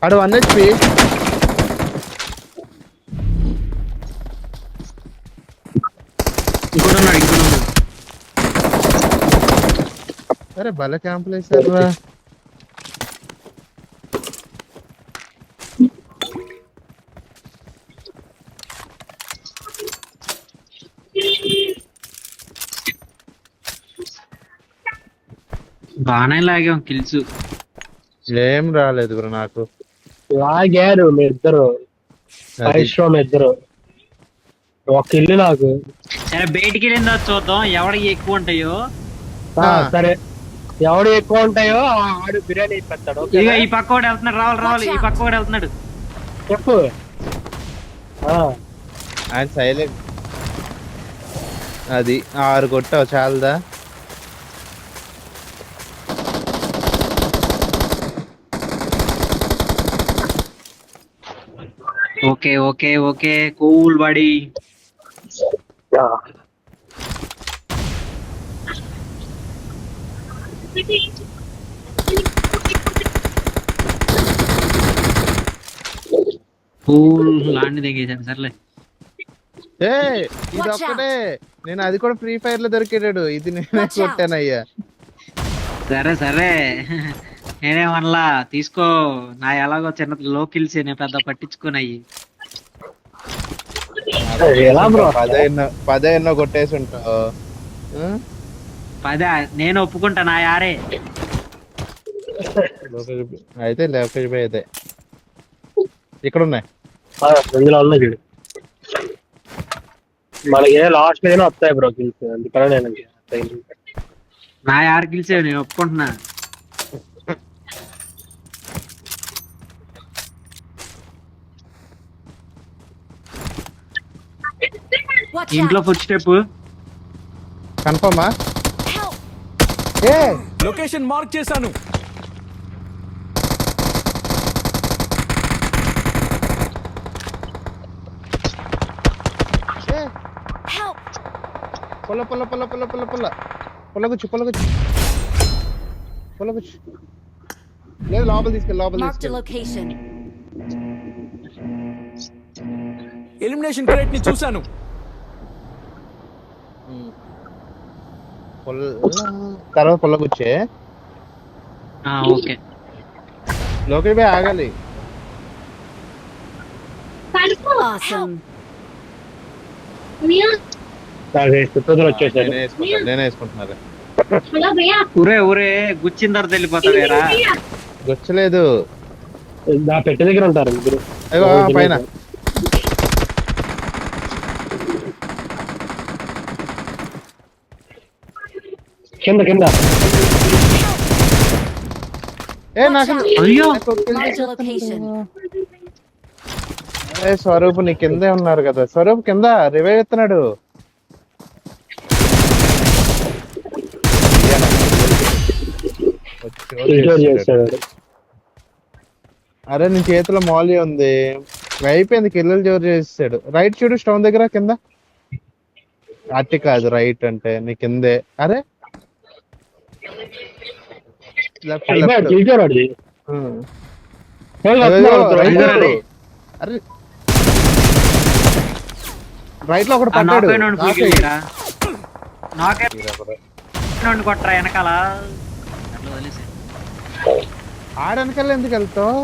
ఆడు 1 HP. ఇంకోటి అరే భలే క్యాంపులు వేసారా. బాగానే లాగాం కిల్స్. ఏం రాలేదు బ్రో నాకు. లాగారు మీ ఇద్దరు, 5 స్టోర్ మీ ఇద్దరు, ఒక ఇల్లు నాకు. సరే బయటికి వెళ్ళిందా చూద్దాం ఎవడికి ఎక్కువ ఉంటాయో. సరే ఎవడు ఎక్కువ ఉంటాయో ఆడు బిర్యానీ పెడతాడు. ఇక ఈ పక్క కూడా వెళ్తున్నాడు, రావాలి ఈ పక్క కూడా వెళ్తున్నాడు. చెప్పు. ఆయన సైలెంట్. అది 6 కొట్టావు చాలదా? ఓకే ఓకే ఓకే కూల్ బడి. కూల్ లాంటి దిగేసాను సర్లే. ఇది ఒక్కటే, నేను అది కూడా ఫ్రీ ఫైర్ లో దొరికేటాడు, ఇది నేనే కొట్టానయ్యా. సరే సరే నేనేమనలా తీసుకో, నా ఎలాగో చిన్న లో కిల్స్ నేను పెద్ద పట్టించుకున్నాయి. 10 ఎన్నో కొట్టేసి ఉంటావు. 10 నేను ఒప్పుకుంటా నా యారే. అయితే లోకేష్ భాయ్ అయితే ఇక్కడ ఉన్నాయి. ఇందులో ఉన్నాయి చూడు, మనకి లాస్ట్ ఏదైనా వస్తాయి బ్రో కిల్స్, అందుకనే నేను నా యార్ కిల్స్ నేను ఒప్పుకుంటున్నా. ఇంట్లో ఫుడ్ స్టెప్ కన్ఫర్మా? లొకేషన్ మార్క్ చేశాను. పొల్ల పొల్ల పొల్ల పొల్ల పొల్ల పొల్ల పొల్లగుచ్చు పొల్లగుచ్చు పొల్లగుచ్చు. లేదు లోపల తీసుకెళ్ళి లోపల తీసుకెళ్ళి. ఎలిమినేషన్ క్రేట్ ని చూశాను. తర్వాత పొల్లగుచ్చే. ఓకే లోకేష్ భాయ్ ఆగాలి. వచ్చేసాడు. నేనే వేసుకుంటున్నారు. ఊరే ఊరే గుచ్చిన తర్వాత వెళ్ళిపోతావేరా. గుచ్చలేదు, నా పెట్టి దగ్గర ఉంటారు ఇద్దరు. పైన కింద కింద. స్వరూప్ నీ కిందే ఉన్నారు కదా. స్వరూప్ కింద రివైవ్ ఎత్తున్నాడు. అరే నీ చేతిలో మౌలి ఉంది, అయిపోయింది. కిల్లలు జోరు చేసాడు. రైట్ చూడు స్టోన్ దగ్గర కింద. అట్టి కాదు రైట్ అంటే నీ కిందే. అరే రైట్ లో ఒకటి పడ్డాడు. కొట్టరా వెనకాల. ఆడనకల్లా ఎందుకు వెళ్తావు?